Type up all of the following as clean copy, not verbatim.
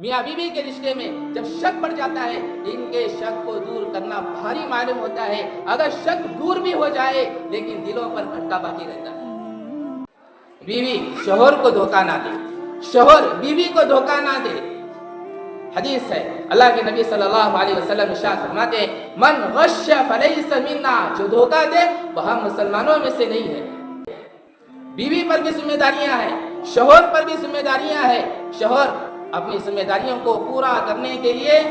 میاں بیوی کے رشتے میں جب شک پڑ جاتا ہے، ان کے شک کو دور کرنا بھاری معلوم ہوتا ہے۔ اگر شک دور بھی ہو جائے لیکن دلوں پر کھٹکا باقی رہتا ہے۔ بیوی شوہر کو دھوکہ نہ دے، شوہر بیوی کو دھوکہ نہ دے۔ حدیث ہے، اللہ کے نبی صلی اللہ علیہ وسلم ارشاد فرماتے ہیں، من غش فلیس منا، جو دھوکہ دے وہ ہم مسلمانوں میں سے نہیں ہے۔ بیوی پر بھی ذمہ داریاں ہیں، شوہر پر بھی ذمہ داریاں ہیں۔ شوہر اپنی ذمہ داریوں کو پورا کرنے کے لیے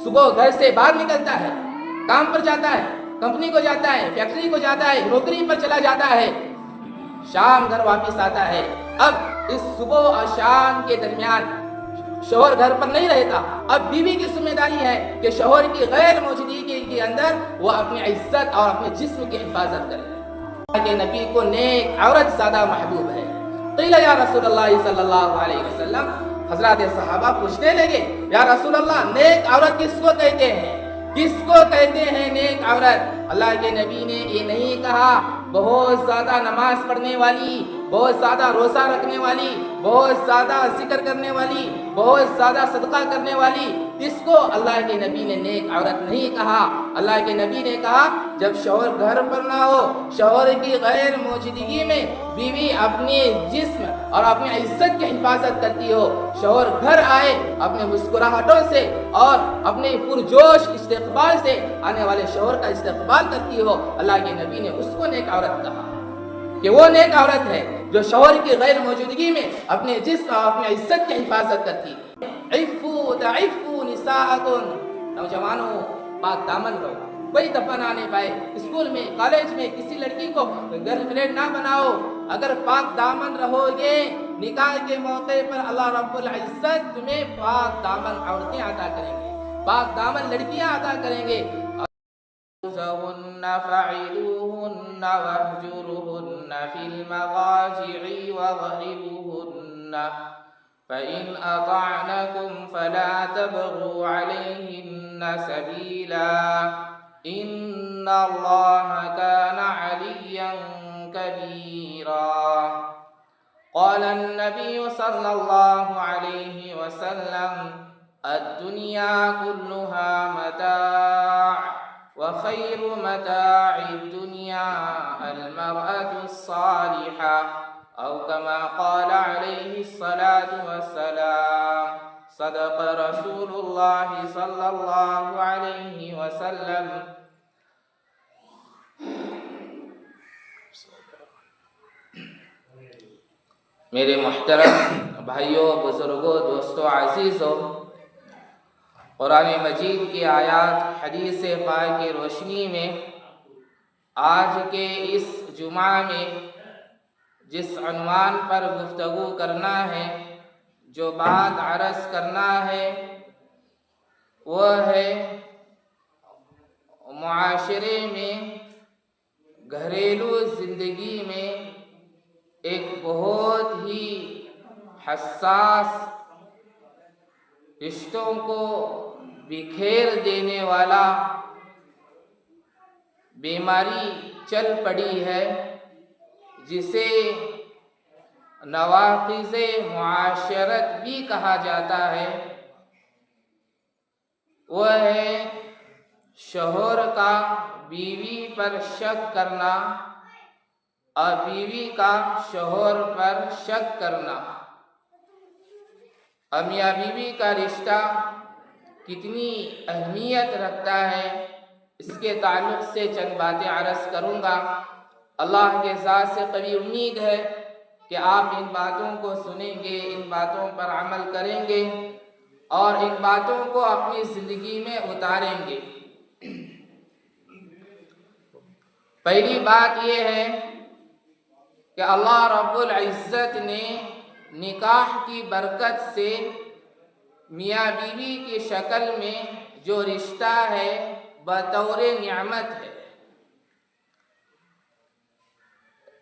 صبح گھر سے باہر نکلتا ہے، کام پر جاتا ہے، کمپنی کو جاتا ہے، فیکٹری کو جاتا ہے، نوکری پر چلا جاتا ہے، شام گھر واپس آتا ہے۔ اب اس صبح اور شام کے درمیان شوہر گھر پر نہیں رہتا، اب بیوی کی ذمہ داری ہے کہ شوہر کی غیر موجودگی کے اندر وہ اپنی عزت اور اپنے جسم کی حفاظت کرے۔ اللہ کے نبی کو نیک عورت زیادہ محبوب ہے۔ قیل یا رسول اللہ صلی اللہ علیہ وسلم، حضرات صحابہ پوچھنے لگے، یا رسول اللہ نیک عورت کس کو کہتے ہیں؟ کس کو کہتے ہیں نیک عورت؟ اللہ کے نبی نے یہ نہیں کہا بہت زیادہ نماز پڑھنے والی، بہت زیادہ روزہ رکھنے والی، بہت زیادہ ذکر کرنے والی، بہت زیادہ صدقہ کرنے والی، اس کو اللہ کے نبی نے نیک عورت نہیں کہا۔ اللہ کے نبی نے کہا جب شوہر گھر پر نہ ہو، شوہر کی غیر موجودگی میں بیوی اپنے جسم اور اپنی عزت کی حفاظت کرتی ہو، شوہر گھر آئے اپنے مسکراہٹوں سے اور اپنے پرجوش استقبال سے آنے والے شوہر کا استقبال کرتی ہو، اللہ کے نبی نے اس کو نیک عورت کہا کہ وہ نیک عورت ہے جو شوہر کی غیر موجودگی میں اپنے جسم اور اپنی عزت کی حفاظت کرتی ہے۔ عفو تعفو نساءکم، نوجوانوں پاک دامن رہو، کوئی دفعہ نہ آنے پائے، اسکول میں کالج میں کسی لڑکی کو گرل فرینڈ نہ بناؤ۔ اگر پاک دامن رہو گے، نکاح کے موقع پر اللہ رب العزت تمہیں پاک دامن عورتیں عطا کریں گے، پاک دامن لڑکیاں عطا کریں گے۔ فعلوهن واهجرهن في المضاجع وضربوهن فإن أطعنكم فلا تبغوا عليهن سبيلا إن الله كان عليا كبيرا۔ قال النبي صلى الله عليه وسلم الدنيا كلها متاع وخير متاع الدنيا المرأة الصالحة أو كما قال عليه الصلاة والسلام۔ صدق رسول الله صلى الله عليه وسلم۔ میرے محترم بھائیوں، بزرگوں، دوستوں، عزیزوں، قرآن مجید کی آیات، حدیث پاک کی روشنی میں آج کے اس جمعہ میں جس عنوان پر گفتگو کرنا ہے، جو بات عرض کرنا ہے، وہ ہے معاشرے میں، گھریلو زندگی میں ایک بہت ہی حساس، رشتوں کو بکھیر دینے والا بیماری چل پڑی ہے، جسے نواقض معاشرت بھی کہا جاتا ہے۔ وہ ہے شوہر کا بیوی پر شک کرنا اور بیوی کا شوہر پر شک کرنا۔ اور میاں بیوی کا رشتہ کتنی اہمیت رکھتا ہے، اس کے تعلق سے چند باتیں عرض کروں گا۔ اللہ کے ذات سے قوی امید ہے کہ آپ ان باتوں کو سنیں گے، ان باتوں پر عمل کریں گے اور ان باتوں کو اپنی زندگی میں اتاریں گے۔ پہلی بات یہ ہے کہ اللہ رب العزت نے نکاح کی برکت سے میاں بیوی کی شکل میں جو رشتہ ہے بطور نعمت ہے۔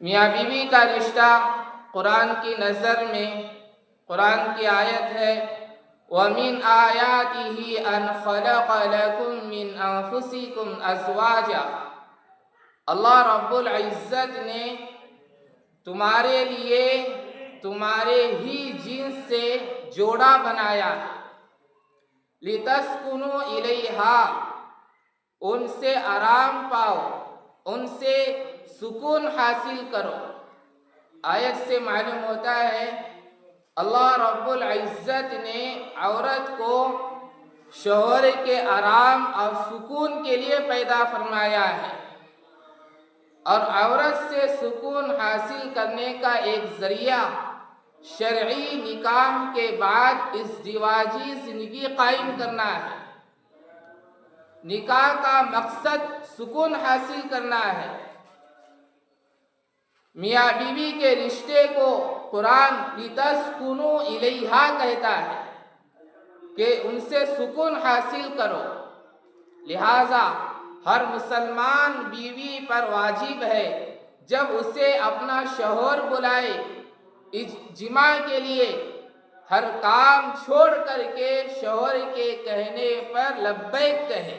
میاں بیوی کا رشتہ قرآن کی نظر میں، قرآن کی آیت ہے وَمِنْ آيَاتِهِ أَنْ خَلَقَ لَكُم مِّنْ أَنفُسِكُمْ أَزْوَاجًا۔ اللہ رب العزت نے تمہارے لیے تمہارے ہی جنس سے جوڑا بنایا ہے۔ لِتَسْكُنُوا إِلَيْهَا، ان سے آرام پاؤ، ان سے سکون حاصل کرو۔ آیت سے معلوم ہوتا ہے اللہ رب العزت نے عورت کو شوہر کے آرام اور سکون کے لیے پیدا فرمایا ہے، اور عورت سے سکون حاصل کرنے کا ایک ذریعہ شرعی نکاح کے بعد ازدواجی زندگی قائم کرنا ہے۔ نکاح کا مقصد سکون حاصل کرنا ہے۔ میاں بیوی کے رشتے کو قرآن لِتَسْكُنُوا إِلَيْهَا کہتا ہے کہ ان سے سکون حاصل کرو۔ لہٰذا ہر مسلمان بیوی پر واجب ہے جب اسے اپنا شوہر بلائے جماع کے لیے، ہر کام چھوڑ کر کے شوہر کے کہنے پر لبیک کہے۔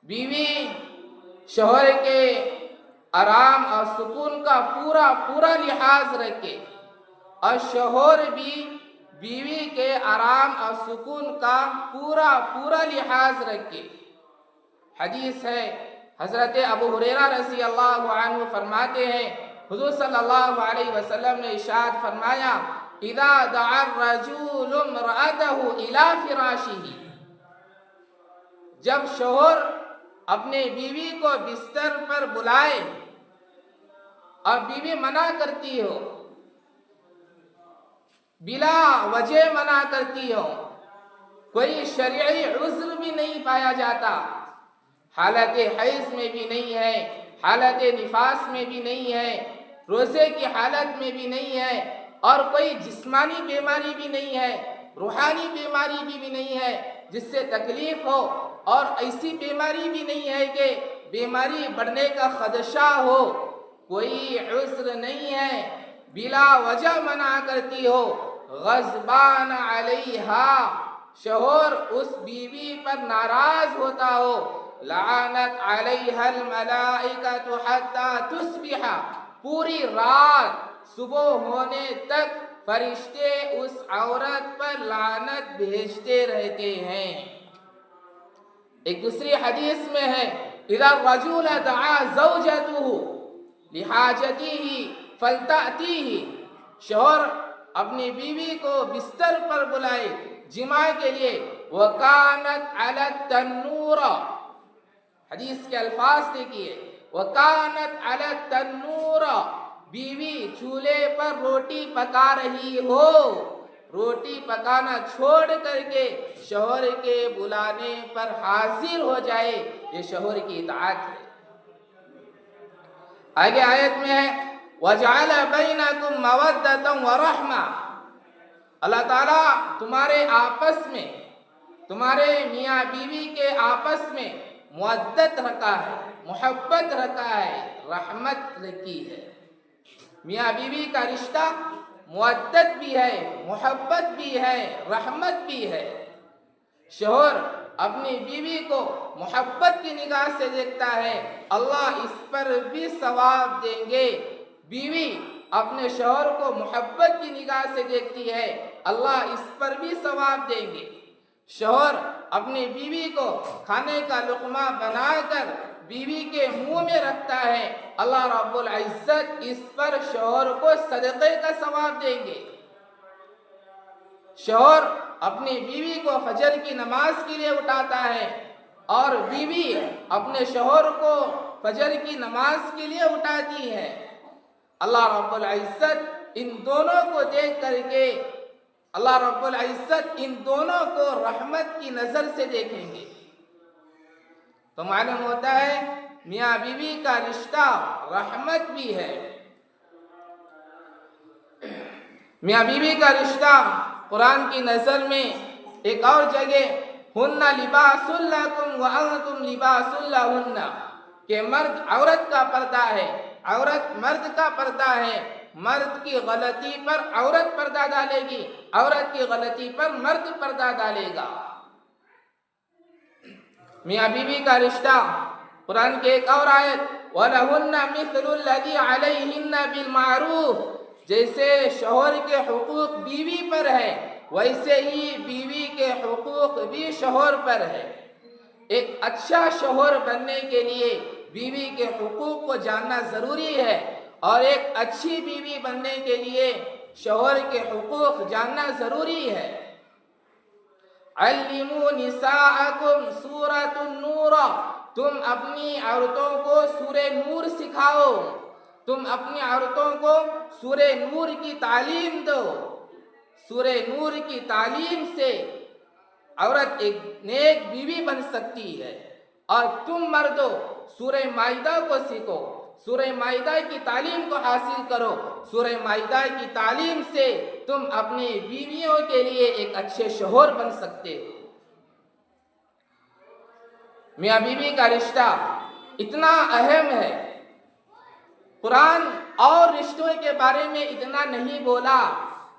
بیوی شوہر کے آرام اور سکون کا پورا لحاظ رکھے، اور شوہر بھی بیوی کے آرام اور سکون کا پورا لحاظ رکھے۔ حدیث ہے، حضرت ابو ہریرہ رضی اللہ عنہ فرماتے ہیں حضور صلی اللہ علیہ وسلم نے ارشاد فرمایا اذا دعا الرجل امرأته الى فراشه، جب شوہر اپنے بیوی کو بستر پر بلائے اور بیوی منع کرتی ہو، بلا وجہ منع کرتی ہو، کوئی شرعی عذر بھی نہیں پایا جاتا، حالت حیض میں بھی نہیں ہے، حالت نفاس میں بھی نہیں ہے، روزے کی حالت میں بھی نہیں ہے، اور کوئی جسمانی بیماری بھی نہیں ہے، روحانی بیماری بھی نہیں ہے جس سے تکلیف ہو، اور ایسی بیماری بھی نہیں ہے کہ بیماری بڑھنے کا خدشہ ہو، کوئی عذر نہیں ہے، بلا وجہ منع کرتی ہو، غضبان علیہا، شوہر اس بیوی پر ناراض ہوتا ہو، لعنت علیہا الملائکۃ حتی تصبح، پوری رات صبح ہونے تک فرشتے اس عورت پر لعنت بھیجتے رہتے ہیں۔ ایک دوسری حدیث میں ہے اذا الرجل دعا زوجته لحاجته فلتأتيه، شوہر اپنی بیوی کو بستر پر بلائے جماع کے لیے، وَكَانَتْ عَلَى التَّنُّورِ، حدیث کے الفاظ دیکھیے، وَكَانَتْ عَلَى التَّنُّورِ، بیوی چولہے پر روٹی پکا رہی ہو، روٹی پکانا چھوڑ کر کے شوہر کے بلانے پر حاضر ہو جائے، یہ شوہر کی اطاعت ہے۔ آگے آیت میں ہے وَجَعَلَ بَيْنَكُمْ مَوَدَّةً وَرَحْمَةً، اللہ تعالیٰ تمہارے آپس میں، تمہارے میاں بیوی کے آپس میں مودت رکھا ہے، محبت رکھا ہے، رحمت رکھی ہے۔ میاں بیوی کا رشتہ مودت بھی ہے، محبت بھی ہے، رحمت بھی ہے۔ شوہر اپنی بیوی کو محبت کی نگاہ سے دیکھتا ہے، اللہ اس پر بھی ثواب دیں گے۔ بیوی اپنے شوہر کو محبت کی نگاہ سے دیکھتی ہے، اللہ اس پر بھی ثواب دیں گے۔ شوہر اپنی بیوی کو کھانے کا لقمہ بنا کر بیوی کے منہ میں رکھتا ہے، اللہ رب العزت اس پر شوہر کو صدقے کا ثواب دیں گے۔ شوہر اپنی بیوی کو فجر کی نماز کے لیے اٹھاتا ہے، اور بیوی اپنے شوہر کو فجر کی نماز کے لیے اٹھاتی ہے۔ اللہ رب العزت ان دونوں کو دیکھ کر کے، اللہ رب العزت ان دونوں کو رحمت کی نظر سے دیکھیں گے۔ تو معلوم ہوتا ہے میاں بیوی کا رشتہ رحمت بھی ہے۔ میاں بیوی کا رشتہ قرآن کی نظر میں ایک اور جگہ ہن لباس لکم وانتم لباس لہن، کہ مرد عورت کا پردہ ہے، عورت مرد کا پردہ ہے، مرد کی غلطی پر عورت پردہ ڈالے گی، عورت کی غلطی پر مرد پردہ ڈالے گا۔ میاں بیوی کا رشتہ قرآن کے ایک اور آیت وَلَهُنَّ مِثْلُ الَّذِي عَلَيْهِنَّ بِالْمَعْرُوفِ، جیسے شوہر کے حقوق بیوی پر ہے ویسے ہی بیوی کے حقوق بھی شوہر پر ہے۔ ایک اچھا شوہر بننے کے لیے بیوی کے حقوق کو جاننا ضروری ہے، اور ایک اچھی بیوی بننے کے لیے شوہر کے حقوق جاننا ضروری ہے۔ علموا نساءکم سورۃ النور، تم اپنی عورتوں کو سورہ نور سکھاؤ، تم اپنی عورتوں کو سورہ نور کی تعلیم دو۔ سورہ نور کی تعلیم سے عورت ایک نیک بیوی بن سکتی ہے۔ اور تم مردو سورہ مائدہ کو سیکھو، سورہ مائدہ کی تعلیم کو حاصل کرو۔ سورہ مائدہ کی تعلیم سے تم اپنی بیویوں کے لیے ایک اچھے شوہر بن سکتے ہو۔ میاں بیوی کا رشتہ اتنا اہم ہے، قرآن اور رشتوں کے بارے میں اتنا نہیں بولا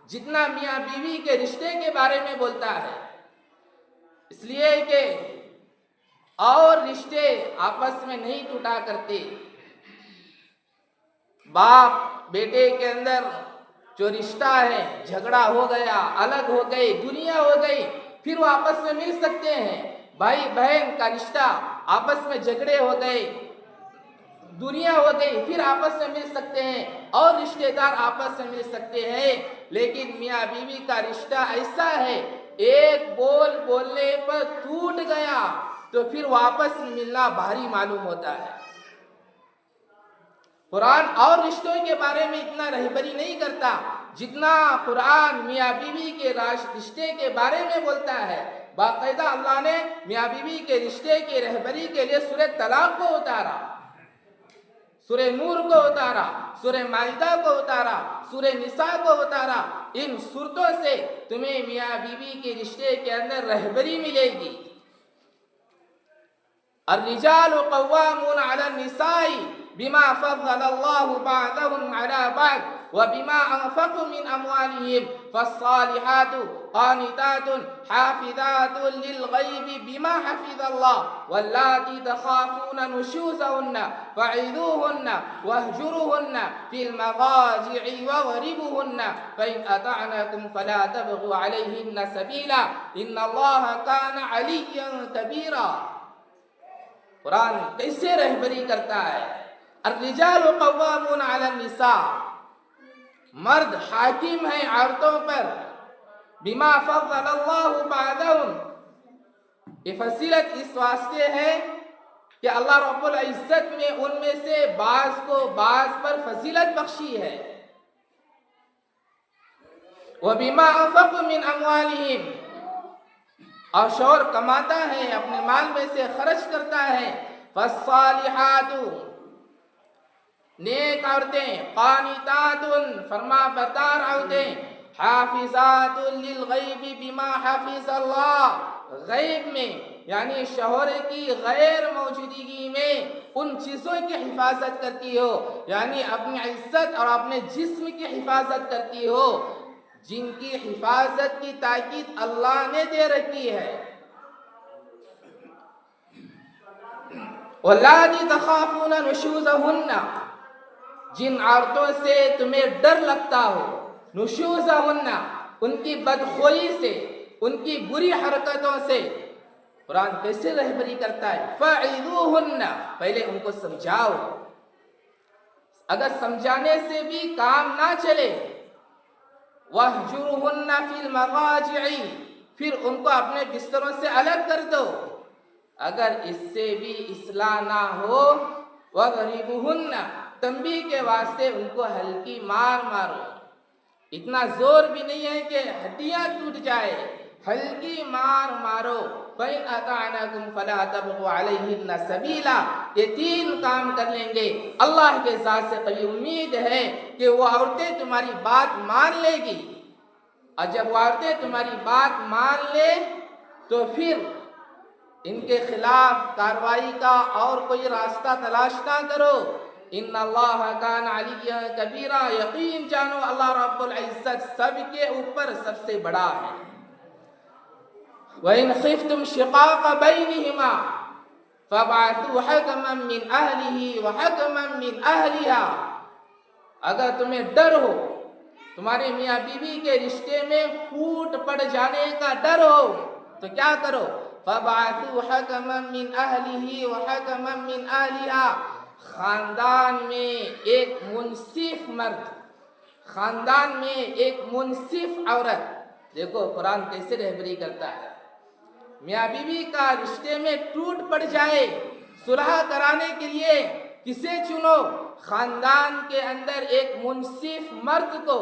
جتنا میاں بیوی کے رشتے کے بارے میں بولتا ہے، اس لیے کہ اور رشتے آپس میں نہیں ٹوٹا کرتے۔ باپ بیٹے کے اندر جو رشتہ ہے، جھگڑا ہو گیا، الگ ہو گئی، دنیا ہو گئی، پھر وہ آپس میں مل سکتے ہیں۔ بھائی بہن کا رشتہ آپس میں جھگڑے ہو گئے، دنیا ہو گئی، پھر آپس میں مل سکتے ہیں، اور رشتہ دار آپس میں مل سکتے ہیں۔ لیکن میاں بیوی کا رشتہ ایسا ہے، ایک بول بولنے پر ٹوٹ گیا تو پھر واپس ملنا بھاری معلوم ہوتا ہے۔ قرآن اور رشتوں کے بارے میں اتنا رہبری نہیں کرتا جتنا قرآن میاں بیوی کے رشتے کے بارے میں بولتا ہے۔ باقاعدہ اللہ نے میاں بیوی کے رشتے کی رہبری کے لیے سورہ طلاق کو اتارا، سورہ نور کو اتارا، سورہ مائدہ کو اتارا، سورہ نساء کو اتارا۔ ان سورتوں سے تمہیں میاں بیوی کے رشتے کے اندر رہبری ملے گی۔ الرجال قوامون علی النساء بما فضل اللہ بعضهم علی بعض وبما انفقوا من اموالهم فالصالحات قانتات حافظات للغیب بما حفظ اللہ واللاتی تخافون نشوزهن فعظوهن واهجروهن في المضاجع واضربوهن فإن أطعنكم فلا تبغوا عليهن سبيلا إن الله كان عليا كبيرا۔ قرآن کیسے رہبری کرتا ہے؟ الرجال قوامون علی النساء، مرد حاکم ہیں عورتوں پر، بما فضل اللہ بعضهم، یہ فضیلت اس واسطے ہے کہ اللہ رب العزت نے ان میں سے بعض کو بعض پر فضیلت بخشی ہے۔ وبما انفقوا من اموالهم، اور شوہر کماتا ہے، اپنے مال میں سے خرچ کرتا ہے۔ فالصالحات، نیک عورتیں، قانتات، فرما بردار عورتیں، حافظات للغیب بما حفظ اللہ، غیب میں یعنی شوہر کی غیر موجودگی میں ان چیزوں کی حفاظت کرتی ہو، یعنی اپنی عزت اور اپنے جسم کی حفاظت کرتی ہو، جن کی حفاظت کی تاکید اللہ نے دے رکھی ہے۔ واللاتی تخافون نشوزهن، جن عورتوں سے تمہیں ڈر لگتا ہو، نشوزهن، ان کی بدخوئی سے، ان کی بری حرکتوں سے۔ قرآن کیسے رہبری کرتا ہے؟ فعظوهن، پہلے ان کو سمجھاؤ، اگر سمجھانے سے بھی کام نہ چلے، وَاهْجُرْهُنَّ فِي الْمَضَاجِعِ، پھر ان کو اپنے بستروں سے الگ کر دو۔ اگر اس سے بھی اصلاح نہ ہو، وَاضْرِبُوهُنَّ، تنبیہ کے واسطے ان کو ہلکی مار مارو، اتنا زور بھی نہیں ہے کہ ہڈیاں ٹوٹ جائے، ہلکی مار مارو۔ فَإِنْ أَطَعْنَكُمْ فَلَا تَبْغُوا عَلَيْهِنَّ سَبِيلًا، یہ تین کام کر لیں گے، اللہ کے ذات سے قوی امید ہے کہ وہ عورتیں تمہاری بات مان لے گی، اور جب وہ عورتیں تمہاری بات مان لے تو پھر ان کے خلاف کارروائی کا اور کوئی راستہ تلاش نہ کرو۔ ان اللہ کان علیہ کبیرہ، یقین جانو اللہ رب العزت سب کے اوپر سب سے بڑا ہے۔ وَإِنْ خِفْتُمْ شِقَاقَ بَيْنِهِمَا فَابْعَثُوا حَكَمًا مِّنْ أَهْلِهِ وَحَكَمًا مِّنْ أَهْلِهَا، اگر تمہیں ڈر ہو تمہارے میاں بیوی کے رشتے میں پھوٹ پڑ جانے کا ڈر ہو تو کیا کرو؟ فَبَعَثُوا حَكَمًا مِّنْ أَهْلِهِ وَحَكَمًا مِّنْ أَهْلِهَا، خاندان میں ایک منصف مرد، خاندان میں ایک منصف عورت. دیکھو قرآن کیسے رہبری کرتا ہے. میاں بیوی کا رشتے میں ٹوٹ پڑ جائے، صلح کرانے کے لیے کسے چنو؟ خاندان کے اندر ایک منصف مرد کو،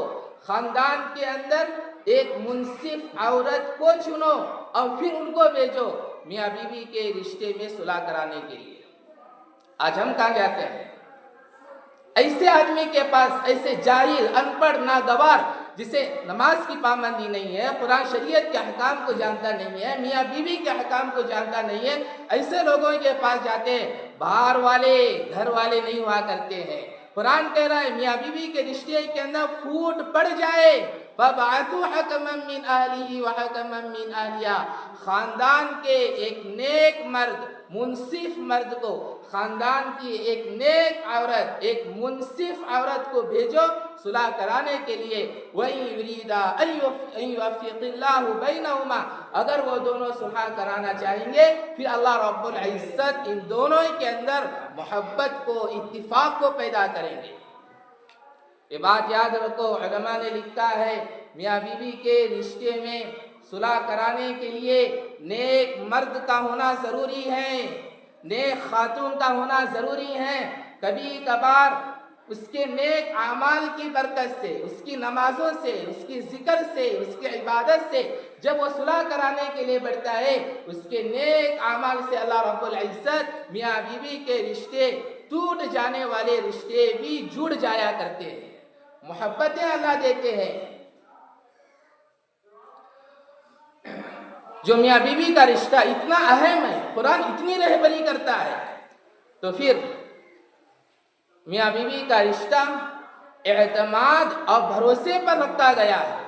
خاندان کے اندر ایک منصف عورت کو چنو اور پھر ان کو بھیجو میاں بیوی کے رشتے میں صلح کرانے کے لیے. آج ہم کہاں جاتے ہیں؟ ایسے آدمی کے پاس، ایسے جاہل، ان پڑھ، ناگوار، جسے نماز کی پابندی نہیں ہے، قرآن شریعت کے احکام کو جانتا نہیں ہے، میاں بیوی کے احکام کو جانتا نہیں ہے، ایسے لوگوں کے پاس جاتے ہیں. باہر والے، گھر والے نہیں ہوا کرتے ہیں. قرآن کہہ رہا ہے میاں بیوی کے رشتے کے اندر پھوٹ پڑ جائے، فَبَعَثُوا حَكَمًا مِّنْ أَهْلِهِ وَحَكَمًا مِّنْ أَهْلِهَا، خاندان کے ایک نیک مرد، منصف مرد کو، خاندان کی ایک نیک عورت، ایک منصف عورت کو بھیجو صلح کرانے کے لیے. وَإِن يُرِيدَا أَن يُوَفِّقِ اللَّهُ بَيْنَهُمَا، اگر وہ دونوں صلح کرانا چاہیں گے پھر اللہ رب العزت ان دونوں کے اندر محبت کو، اتفاق کو پیدا کریں گے. یہ بات یاد رکھو، علماء نے لکھا ہے میاں بیوی کے رشتے میں صلح کرانے کے لیے نیک مرد کا ہونا ضروری ہے، نیک خاتون کا ہونا ضروری ہے. کبھی کبھار اس کے نیک اعمال کی برکت سے، اس کی نمازوں سے، اس کی ذکر سے، اس کی عبادت سے جب وہ صلح کرانے کے لیے بڑھتا ہے، اس کے نیک اعمال سے اللہ رب العزت میاں بیوی کے رشتے، ٹوٹ جانے والے رشتے بھی جڑ جایا کرتے ہیں، محبتیں اللہ دیتے ہیں. جو میاں بیوی کا رشتہ اتنا اہم ہے، قرآن اتنی رہبری کرتا ہے، تو پھر میاں بیوی کا رشتہ اعتماد اور بھروسے پر رکھا گیا ہے.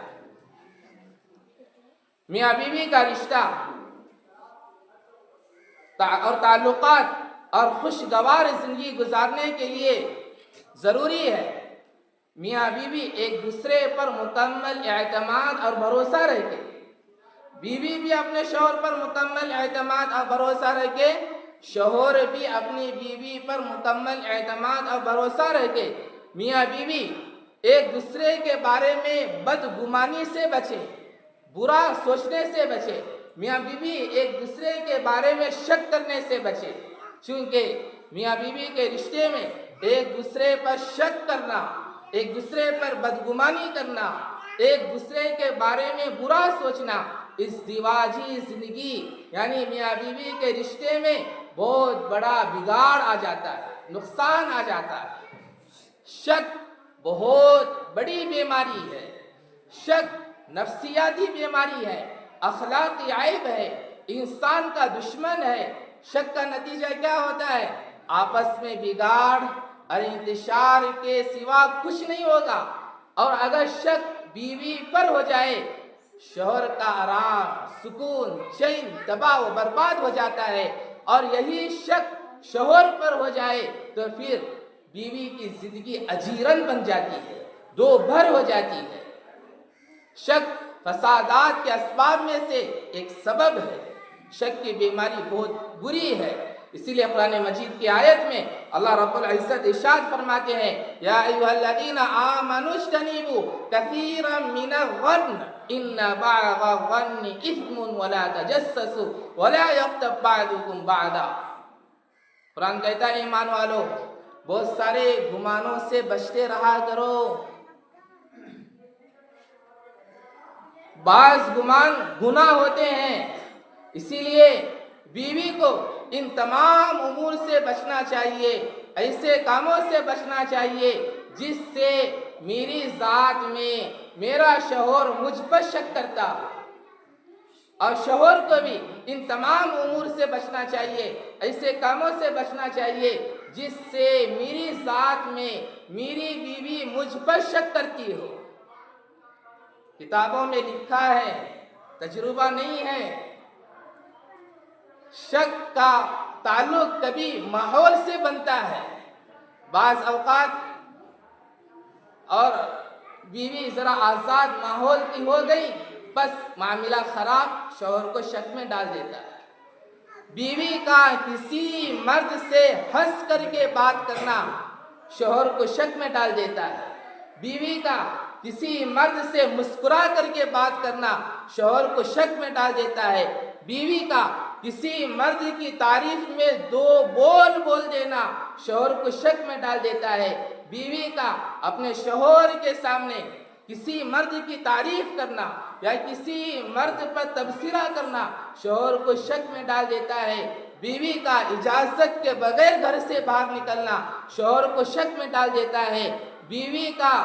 میاں بیوی کا رشتہ اور تعلقات اور خوشگوار زندگی گزارنے کے لیے ضروری ہے. میاں بیوی ایک دوسرے پر مکمل اعتماد اور بھروسہ رکھے، بیوی بھی اپنے شوہر پر مکمل اعتماد اور بھروسہ رکھے، شوہر بھی اپنی بیوی پر مکمل اعتماد اور بھروسہ رکھے. میاں بیوی ایک دوسرے کے بارے میں بدگمانی سے بچے، برا سوچنے سے بچے. میاں بیوی ایک دوسرے کے بارے میں شک کرنے سے بچے، چونکہ میاں بیوی کے رشتے میں ایک دوسرے پر شک کرنا، ایک دوسرے پر بدگمانی کرنا، ایک دوسرے کے بارے میں برا سوچنا، اس ازدواجی زندگی یعنی میاں بیوی کے رشتے میں بہت بڑا بگاڑ آ جاتا ہے، نقصان آ جاتا ہے. شک بہت بڑی بیماری ہے، شک نفسیاتی بیماری ہے، اخلاقی عیب ہے، انسان کا دشمن ہے. شک کا نتیجہ کیا ہوتا ہے؟ آپس میں بگاڑ اور انتشار کے سوا کچھ نہیں ہوگا. اور اگر شک بیوی پر ہو جائے، شوہر کا آرام، سکون، چین تباہ و برباد ہو جاتا ہے. اور یہی شک شوہر پر ہو جائے تو پھر بیوی کی زندگی اجیرن بن جاتی ہے، دو بھر ہو جاتی ہے. شک فسادات کے اسباب میں سے ایک سبب ہے. شک کی بیماری بہت بری ہے. اسی لیے قرآن مجید کی آیت میں اللہ رب العزت ارشاد فرماتے ہیں، یا ایھا الذین آمنوا اجتنبوا کثیرا من الظن ان بعض الظن اثم ولا تجسسوا ولا یغتب بعضکم بعضا. قرآن کہتا ہے ایمان والو، بہت سارے گمانوں سے بچتے رہا کرو. بعض گمان گناہ ہوتے ہیں، اسی لیے بیوی کو ان تمام امور سے بچنا چاہیے، ایسے کاموں سے بچنا چاہیے جس سے میری ذات میں میرا شوہر مجھ پر شک کرتا، اور شوہر کو بھی ان تمام امور سے بچنا چاہیے، ایسے کاموں سے بچنا چاہیے جس سے میری ذات میں میری بیوی مجھ پر شک کرتی ہو. کتابوں میں لکھا ہے، تجربہ نہیں ہے. شک کا تعلق کبھی ماحول سے بنتا ہے، بعض اوقات اور بیوی ذرا آزاد ماحول کی ہو گئی، بس معاملہ خراب، شوہر کو شک میں ڈال دیتا ہے۔ بیوی کا کسی مرد سے ہنس کر کے بات کرنا شوہر کو شک میں ڈال دیتا ہے۔ بیوی کا کسی مرد سے مسکرا کر کے بات کرنا شوہر کو شک میں ڈال دیتا ہے۔ بیوی کا کسی مرد کی تعریف میں دو بول بول دینا شوہر کو شک میں ڈال دیتا ہے۔ بیوی کا اپنے شوہر کے سامنے کسی مرد کی تعریف کرنا یا کسی مرد پر تبصرہ کرنا شوہر کو شک میں ڈال دیتا ہے۔ بیوی کا اجازت کے بغیر گھر سے باہر نکلنا شوہر کو شک میں ڈال دیتا ہے۔ بیوی کا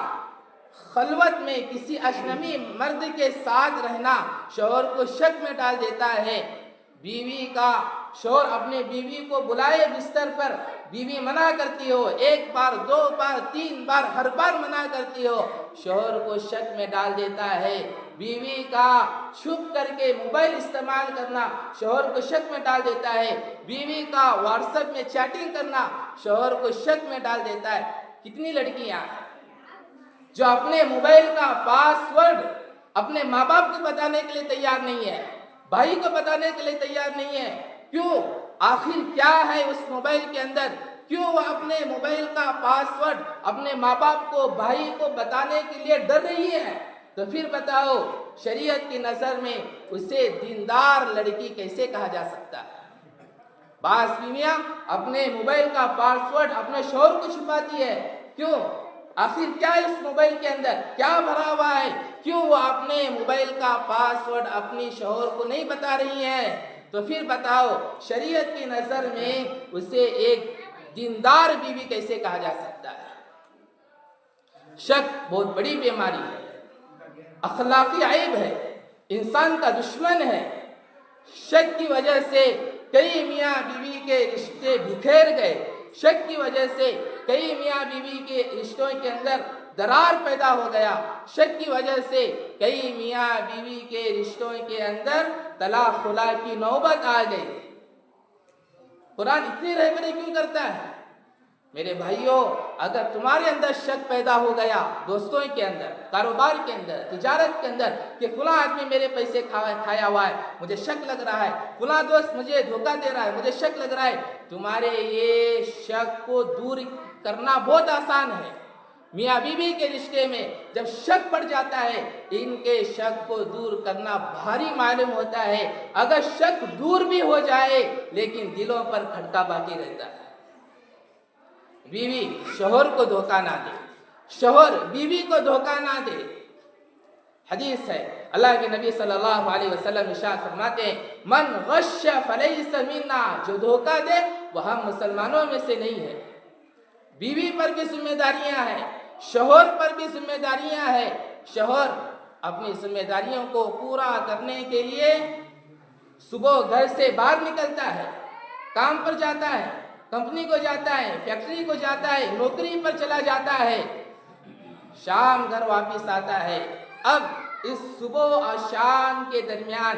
خلوت میں کسی اجنبی مرد کے ساتھ رہنا شوہر کو شک میں ڈال دیتا ہے۔ بیوی کا شوہر اپنے بیوی کو بلائے بستر پر، بیوی منع کرتی ہو، ایک بار، دو بار، تین بار، ہر بار منع کرتی ہو، شوہر کو شک میں ڈال دیتا ہے۔ بیوی کا چھپ کر کے موبائل استعمال کرنا شوہر کو شک میں ڈال دیتا ہے۔ بیوی کا واٹس ایپ میں چیٹنگ کرنا شوہر کو شک میں ڈال دیتا ہے۔ کتنی لڑکیاں ہیں جو اپنے موبائل کا پاس ورڈ اپنے ماں باپ کو بتانے کے لیے تیار نہیں ہے، بھائی کو بتانے کے لیے تیار نہیں ہے۔ کیوں؟ آخر کیا ہے اس موبائل کے اندر؟ کیوں وہ اپنے موبائل کا پاس ورڈ اپنے ماں باپ کو، بھائی کو بتانے کے لیے ڈر رہی ہے؟ تو پھر بتاؤ شریعت کی نظر میں اسے دیندار لڑکی کیسے کہا جا سکتا ہے؟ بعض بیویاں اپنے موبائل کا پاس ورڈ اپنے شوہر کو چھپاتی ہے۔ کیوں؟ آخر کیا ہے اس موبائل کے اندر؟ کیا بھرا ہوا ہے؟ کیوں وہ اپنے موبائل کا پاس ورڈ اپنی شوہر کو نہیں بتا رہی ہے؟ تو پھر بتاؤ شریعت کی نظر میں اسے ایک دیندار بیوی کیسے کہا جا سکتا ہے؟ شک بہت بڑی بیماری ہے، اخلاقی عیب ہے، انسان کا دشمن ہے۔ شک کی وجہ سے کئی میاں بیوی کے رشتے بکھیر گئے، شک کی وجہ سے کئی میاں بیوی کے رشتوں کے اندر درار پیدا ہو گیا، شک کی وجہ سے کئی میاں بیوی کے رشتوں کے اندر طلاق خلا کی نوبت آ گئی۔ قرآن اتنی رہبری کیوں کرتا ہے؟ میرے بھائیوں، اگر تمہارے اندر شک پیدا ہو گیا، دوستوں کے اندر، کاروبار کے اندر، تجارت کے اندر، کہ فلاں آدمی میرے پیسے کھایا ہوا ہے، مجھے شک لگ رہا ہے، فلاں دوست مجھے دھوکہ دے رہا ہے، مجھے شک لگ رہا ہے، تمہارے یہ شک کو دور کرنا بہت آسان ہے۔ میاں بیوی کے رشتے میں جب شک پڑ جاتا ہے، ان کے شک کو دور کرنا بھاری معلوم ہوتا ہے۔ اگر شک دور بھی ہو جائے لیکن دلوں پر کھٹکا باقی رہتا ہے۔ بیوی شوہر کو دھوکہ نہ دے، شوہر بیوی کو دھوکہ نہ دے۔ حدیث ہے، اللہ کے نبی صلی اللہ علیہ وسلم ارشاد فرماتے ہیں، من غش فلیس منا، جو دھوکہ دے وہ ہم مسلمانوں میں سے نہیں ہے۔ بیوی پر بھی ذمہ داریاں ہیں، شوہر پر بھی ذمہ داریاں ہیں۔ شوہر اپنی ذمہ داریوں کو پورا کرنے کے لیے صبح گھر سے باہر نکلتا ہے، کام پر جاتا ہے، کمپنی کو جاتا ہے، فیکٹری کو جاتا ہے، نوکری پر چلا جاتا ہے، شام گھر واپس آتا ہے۔ اب اس صبح اور شام کے درمیان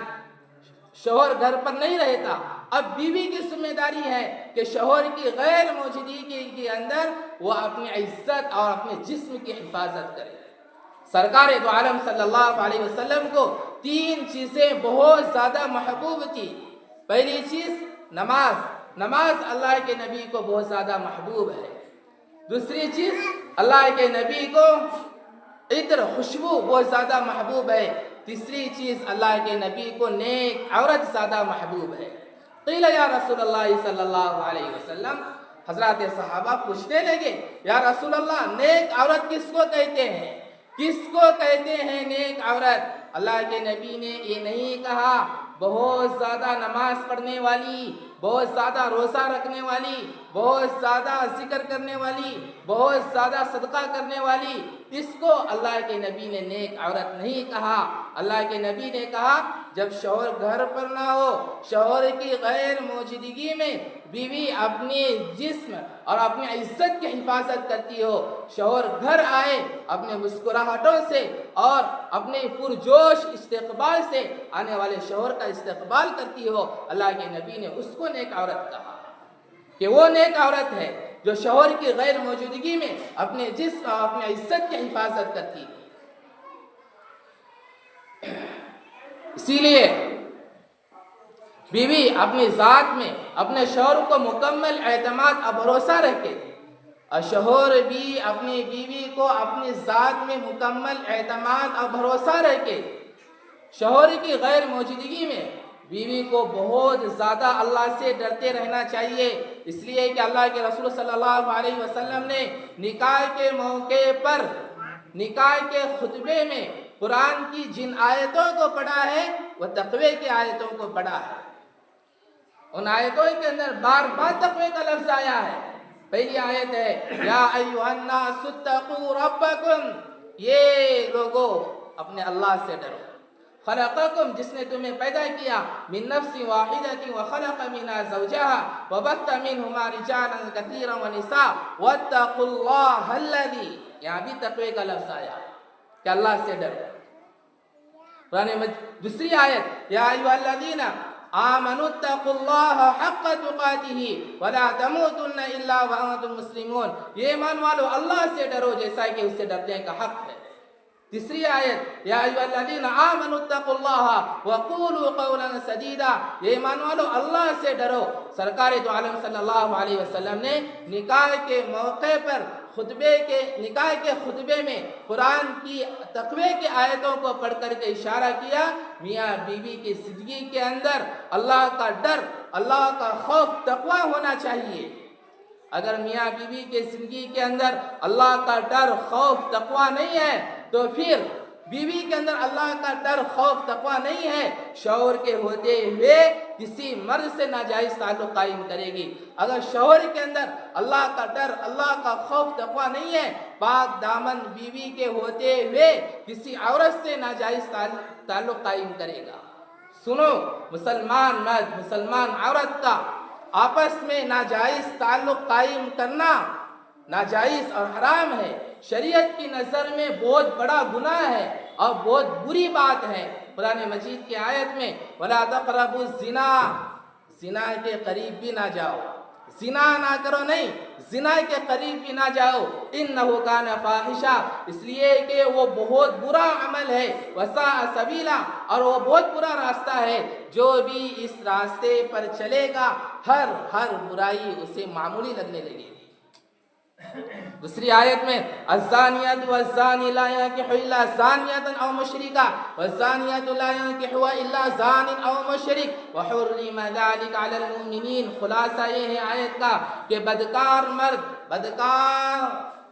شوہر گھر پر نہیں رہتا، اب بیوی کی ذمہ داری ہے کہ شوہر کی غیر موجودگی کے اندر وہ اپنی عزت اور اپنے جسم کی حفاظت کرے۔ سرکار دو عالم صلی اللہ علیہ وسلم کو 3 چیزیں بہت زیادہ محبوب تھی۔ پہلی چیز نماز اللہ کے نبی کو بہت زیادہ محبوب ہے۔ دوسری چیز اللہ کے نبی کو عطر، خوشبو بہت زیادہ محبوب ہے۔ تیسری چیز اللہ کے نبی کو نیک عورت زیادہ محبوب ہے۔ قیل یا رسول اللہ صلی اللہ علیہ وسلم، حضرات صحابہ پوچھنے لگے، یا رسول اللہ نیک عورت کس کو کہتے ہیں؟ کس کو کہتے ہیں نیک عورت؟ اللہ کے نبی نے یہ نہیں کہا بہت زیادہ نماز پڑھنے والی، بہت زیادہ روزہ رکھنے والی، بہت زیادہ ذکر کرنے والی، بہت زیادہ صدقہ کرنے والی، اس کو اللہ کے نبی نے نیک عورت نہیں کہا۔ اللہ کے نبی نے کہا جب شوہر گھر پر نہ ہو، شوہر کی غیر موجودگی میں بیوی اپنے جسم اور اپنی عزت کی حفاظت کرتی ہو، شوہر گھر آئے اپنے مسکراہٹوں سے اور اپنے پرجوش استقبال سے آنے والے شوہر کا استقبال کرتی ہو، اللہ کے نبی نے اس کو نیک عورت کہا کہ وہ نیک عورت ہے جو شوہر کی غیر موجودگی میں اپنے جسم اور اپنی عزت کی حفاظت کرتی ہے۔ اسی لیے بیوی اپنی ذات میں اپنے شوہر کو مکمل اعتماد اور بھروسہ رکھے، اور شوہر بھی اپنی بیوی کو اپنی ذات میں مکمل اعتماد اور بھروسہ رکھے۔ شوہر کی غیر موجودگی میں بیوی کو بہت زیادہ اللہ سے ڈرتے رہنا چاہیے، اس لیے کہ اللہ کے رسول صلی اللہ علیہ وسلم نے نکاح کے موقع پر، نکاح کے خطبے میں قرآن کی جن آیتوں کو پڑھا ہے وہ تقوی کی آیتوں کو پڑھا ہے۔ ان آیتوں کے اندر بار بار تقوی کا لفظ آیا ہے۔ پہلی آیت ہے یا ایھا الناس اتقوا ربکم، یہ لوگو اپنے اللہ سے ڈرو۔ خلقکم، جس نے تمہیں پیدا کیا، من نفس واحدۃ وخلق منها زوجها وبث منهما رجالا كثيرا ونساء واتقوا الله الذي، یہاں بھی تقوی کا لفظ آیا کہ اللہ سے ڈرو۔ دوسری آیت یا ایھا الذین آمنوا اتقوا اللہ حق تقاتہ ولا تموتن الا وانتم مسلمون، یہ ایمان والو اللہ سے ڈرو جیسا کہ اس سے ڈرنے کا حق ہے۔ تیسری آیت یا ایھا الذین آمنوا اتقوا اللہ وقولوا قولا سدیدا، یہ ایمان والو اللہ سے ڈرو۔ سرکار دو عالم صلی اللہ علیہ وسلم نے نکاح کے موقع پر نکاح کے خطبے میں قرآن کی تقوی کی آیتوں کو پڑھ کر کے اشارہ کیا، میاں بیوی کی زندگی کے اندر اللہ کا ڈر، اللہ کا خوف، تقوی ہونا چاہیے۔ اگر میاں بیوی کے زندگی کے اندر اللہ کا ڈر، خوف، تقوی نہیں ہے تو پھر بیوی کے اندر اللہ کا ڈر، خوف، تقوی نہیں ہے، شوہر کے ہوتے ہوئے کسی مرد سے ناجائز تعلق قائم کرے گی۔ اگر شوہر کے اندر اللہ کا ڈر، اللہ کا خوف، تقوی نہیں ہے، پاک دامن بیوی کے ہوتے ہوئے کسی عورت سے ناجائز تعلق قائم کرے گا۔ سنو، مسلمان مرد، مسلمان عورت کا آپس میں ناجائز تعلق قائم کرنا ناجائز اور حرام ہے، شریعت کی نظر میں بہت بڑا گناہ ہے اور بہت بری بات ہے۔ قرآن مجید کی آیت میں وَلَا تَقْرَبُوا الزِّنَا، زنا کے قریب بھی نہ جاؤ، زنا نہ کرو نہیں، زنا کے قریب بھی نہ جاؤ، اِنَّهُ كَانَ فَاحِشًا، اس لیے کہ وہ بہت برا عمل ہے، وَسَاءَ سَبِيلًا، اور وہ بہت برا راستہ ہے۔ جو بھی اس راستے پر چلے گا ہر برائی اسے معمولی لگنے لگے گی۔ دوسری آیت میں الزانیۃ والزانی لا ينکحوا الا زانیۃ او مشرکہ والزانیۃ لا ينکحوا الا زان او مشرک وحرم ذلک علی المؤمنین۔ خلاصہ یہ ہے آیت کا کہ بدکار مرد بدکار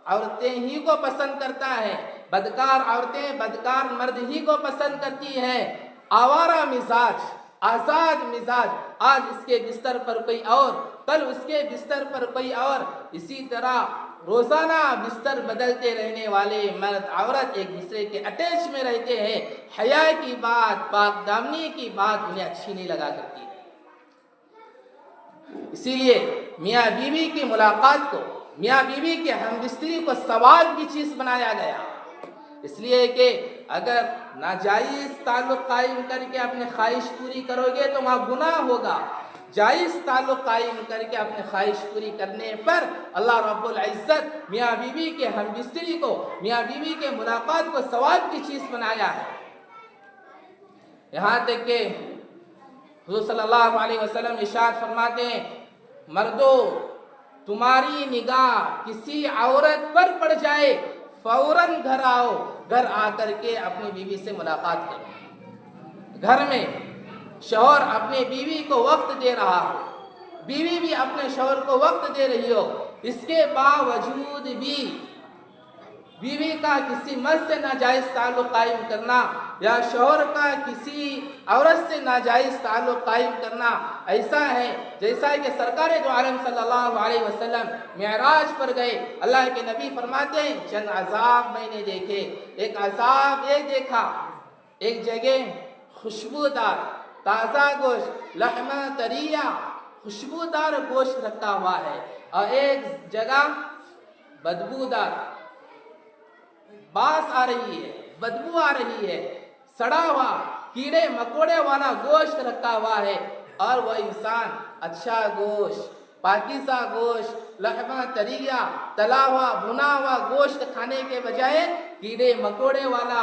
عورتیں ہی کو پسند کرتا ہے، بدکار عورتیں بدکار مرد ہی کو پسند کرتی ہیں۔ آوارہ مزاج، آزاد مزاج، آج اس کے بستر پر کوئی اور، کل اس کے بستر پر کوئی اور، اسی طرح روزانہ بستر بدلتے رہنے والے مرد عورت ایک دوسرے کے اٹیچ میں رہتے ہیں، حیا کی بات، پاک دامنی کی بات انہیں اچھی نہیں لگا کرتی۔ اسی لیے میاں بیوی کی ملاقات کو، میاں بیوی کے ہم بستری کو ثواب کی چیز بنایا گیا، اس لیے کہ اگر ناجائز تعلق قائم کر کے اپنے خواہش پوری کرو گے تو وہاں گناہ ہوگا، جائز تعلق قائم کر کے اپنے خواہش پوری کرنے پر اللہ رب العزت میاں بیوی کے ہم بستری کو، میاں بیوی کے ملاقات کو ثواب کی چیز بنایا ہے۔ یہاں تک کہ حضور صلی اللہ علیہ وسلم ارشاد فرماتے ہیں مردو تمہاری نگاہ کسی عورت پر پڑ جائے فوراً گھر آؤ، گھر آ کر کے اپنی بیوی سے ملاقات کرو۔ گھر میں شوہر اپنے بیوی کو وقت دے رہا ہو، بیوی بھی اپنے شوہر کو وقت دے رہی ہو، اس کے باوجود بھی بیوی کا کسی مرد سے ناجائز تعلق قائم کرنا یا شوہر کا کسی عورت سے ناجائز تعلق قائم کرنا ایسا ہے جیسا کہ سرکار دو عالم صلی اللہ علیہ وسلم معراج پر گئے، اللہ کے نبی فرماتے ہیں چند عذاب میں نے دیکھے، ایک عذاب یہ دیکھا، ایک جگہ خوشبودار تازہ گوشت لحمہ طریہ خوشبودار گوشت رکھا ہوا ہے، اور ایک جگہ بدبودار باس آ رہی ہے، بدبو آ رہی ہے، سڑا ہوا کیڑے مکوڑے والا گوشت رکھا ہوا ہے، اور وہ انسان اچھا گوشت، پاکیزہ گوشت، لحمہ طریہ، تلا ہوا بھنا ہوا گوشت کھانے کے بجائے کیڑے مکوڑے والا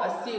80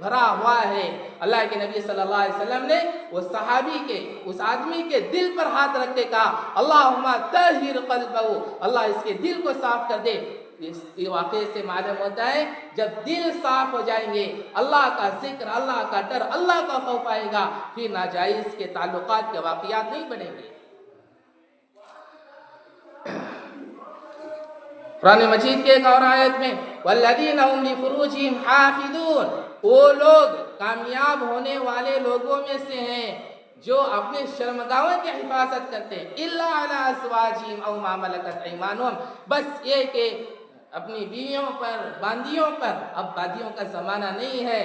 بھرا ہوا ہے۔ اللہ کے نبی صلی اللہ علیہ وسلم نے وہ صحابی کے، اس آدمی کے دل پر ہاتھ رکھ کے کہا اللہم طہر قلبہ، اللہ اس کے دل کو صاف کر دے۔ اس واقعے سے معلوم ہوتا ہے جب دل صاف ہو جائیں گے، اللہ کا ذکر، اللہ کا ڈر، اللہ کا خوف آئے گا، پھر ناجائز کے تعلقات کے واقعات نہیں بنیں گے۔ قرآن مجید کے ایک اور آیت میں والذین هم لفروجهم حافظون، وہ لوگ کامیاب ہونے والے لوگوں میں سے ہیں جو اپنے شرمگاہوں کی حفاظت کرتے ہیں، الا علی ازواجہم او ما ملکت ایمانہم، بس یہ کہ اپنی بیویوں پر، باندیوں پر، اب باندیوں کا زمانہ نہیں ہے،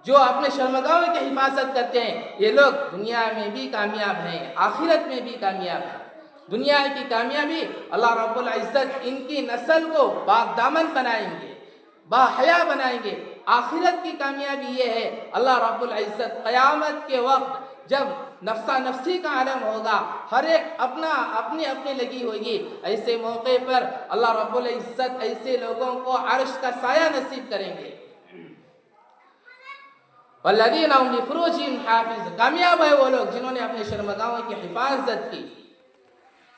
جو اپنے شرمگاہوں کی حفاظت کرتے ہیں، یہ لوگ دنیا میں بھی کامیاب ہیں، آخرت میں بھی کامیاب ہیں۔ دنیا کی کامیابی اللہ رب العزت ان کی نسل کو پاک دامن بنائیں گے، باحیا بنائیں گے۔ آخرت کی کامیابی یہ ہے اللہ رب العزت قیامت کے وقت جب نفسا نفسی کا عالم ہوگا، ہر ایک اپنی لگی ہوگی، ایسے موقع پر اللہ رب العزت ایسے لوگوں کو عرش کا سایہ نصیب کریں گے۔ والذین هم لفروجہم حافظون، کامیاب ہے وہ لوگ جنہوں نے اپنے شرمگاہوں کی حفاظت کی۔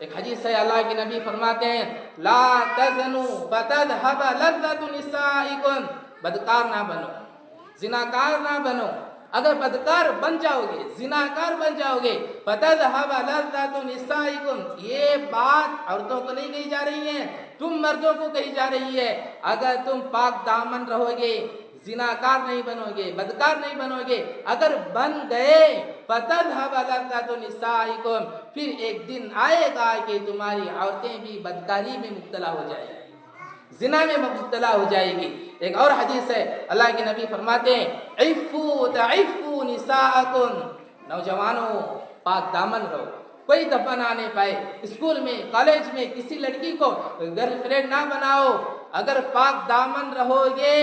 ایک حدیث ہے اللہ کے نبی فرماتے ہیں لا تزنوا فتذهب لذۃ نسائکم، بدکار نہ بنو، زناکار نہ بنو، اگر بدکار بن جاؤ گے، زناکار بن جاؤ گے، فتذهب لذۃ نسائکم، یہ بات عورتوں کو نہیں کہی جا رہی ہے، تم مردوں کو کہی جا رہی ہے۔ اگر تم پاک دامن رہو گے، زناکار نہیں بنو گے، بدکار نہیں بنو گے، اگر بن گئے فَتَذْهَبَ لَذَّةُ نِسَائِكُمْ، پھر ایک دن آئے گا کہ تمہاری عورتیں بھی بدکاری میں مبتلا ہو جائیں گی، زنا میں مبتلا ہو جائے گی۔ ایک اور حدیث ہے اللہ کے نبی فرماتے ہیں عِفُّوا تَعِفُّوا نِسَاءَكُمْ، نوجوانوں پاک دامن رہو، کوئی دفعہ نہ آنے پائے، اسکول میں، کالج میں کسی لڑکی کو گرل فرینڈ نہ بناؤ۔ اگر پاک دامن رہو گے،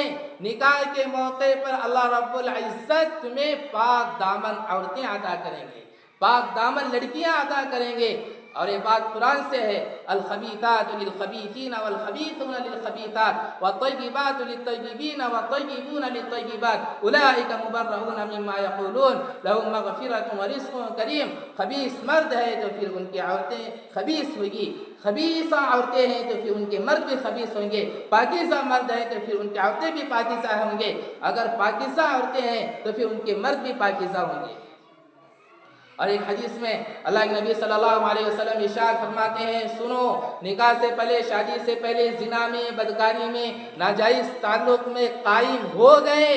نکاح کے موقع پر اللہ رب العزت تمہیں پاک دامن عورتیں عطا کریں گے، پاک دامن لڑکیاں عطا کریں گے۔ اور یہ بات قرآن سے ہے الخبیثات للخبیثین والخبیثون للخبیثات والطیبات للطیبین والطیبون للطیبات اولئک مبرؤون مما یقولون لهم مغفرۃ ورزق کریم۔ خبیث مرد ہے تو پھر ان کی عورتیں خبیث ہوگی، خبیثہ عورتیں ہیں تو پھر ان کے مرد بھی خبیث ہوں گے، پاکیزہ مرد ہیں تو پھر ان کی عورتیں بھی پاکیزہ ہوں گے، اگر پاکیزہ عورتیں ہیں تو پھر ان کے مرد بھی پاکیزہ ہوں گے۔ اور ایک حدیث میں اللہ کے نبی صلی اللہ علیہ وسلم ارشاد فرماتے ہیں سنو، نکاح سے پہلے، شادی سے پہلے زنا میں، بدکاری میں، ناجائز تعلق میں قائم ہو گئے،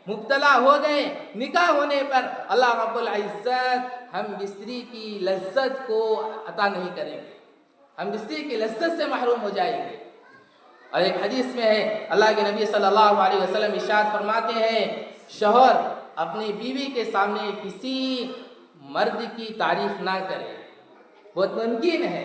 مبتلا ہو گئے، نکاح ہونے پر اللہ رب العزت ہم بستری کی لذت کو عطا نہیں کریں گے، ہم بستری کی لذت سے محروم ہو جائیں گے۔ اور ایک حدیث میں ہے اللہ کے نبی صلی اللہ علیہ وسلم ارشاد فرماتے ہیں شوہر اپنی بیوی کے سامنے کسی مرد کی تعریف نہ کرے۔ بہت ممکن ہے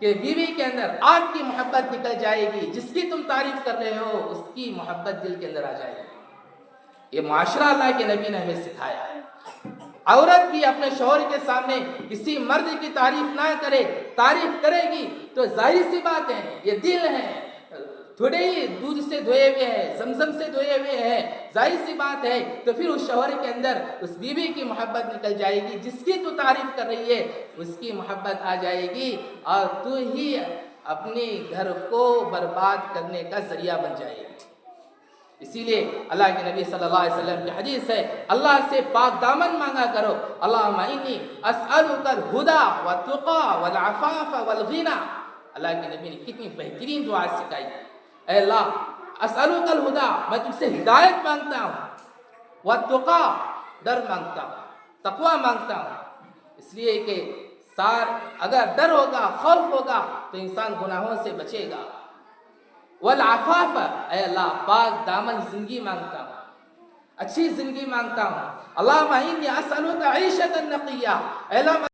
کہ بیوی کے اندر آپ کی محبت نکل جائے گی، جس کی تم تعریف کر رہے ہو اس کی محبت دل کے اندر آ جائے گی۔ یہ معاشرہ اللہ کے نبی نے ہمیں سکھایا ہے۔ عورت بھی اپنے شوہر کے سامنے کسی مرد کی تعریف نہ کرے، تعریف کرے گی تو ظاہر سی بات ہے یہ دل ہے، تھوڑے ہی دودھ سے دھوئے ہوئے ہیں، زمزم سے دھوئے ہوئے ہیں، ظاہر سی بات ہے تو پھر اس شوہر کے اندر اس بیوی کی محبت نکل جائے گی، جس کی تو تعریف کر رہی ہے اس کی محبت آ جائے گی، اور تو ہی اپنے گھر کو برباد کرنے کا ذریعہ بن جائے گی۔ اسی لیے اللہ کے نبی صلی اللہ علیہ وسلم کی حدیث ہے اللہ سے پاک دامن مانگا کرو، اللہم انی اسألک الہدی والتقی والعفاف والغنی۔ اللہ کے نبی نے کتنی بہترین دعا سکھائی، اے اللہ اسألک الہدی، میں تجھ سے ہدایت مانگتا ہوں، والتقی، ڈر مانگتا ہوں، تقوی مانگتا ہوں، اس لیے کہ اگر ڈر ہوگا، خوف ہوگا تو انسان گناہوں سے بچے گا۔ والعفاف، اے اللہ پاک دامن زندگی مانگتا ہوں، اچھی زندگی مانگتا ہوں۔ اللہم انی اسألک عیشۃ نقیہ، اے اللہ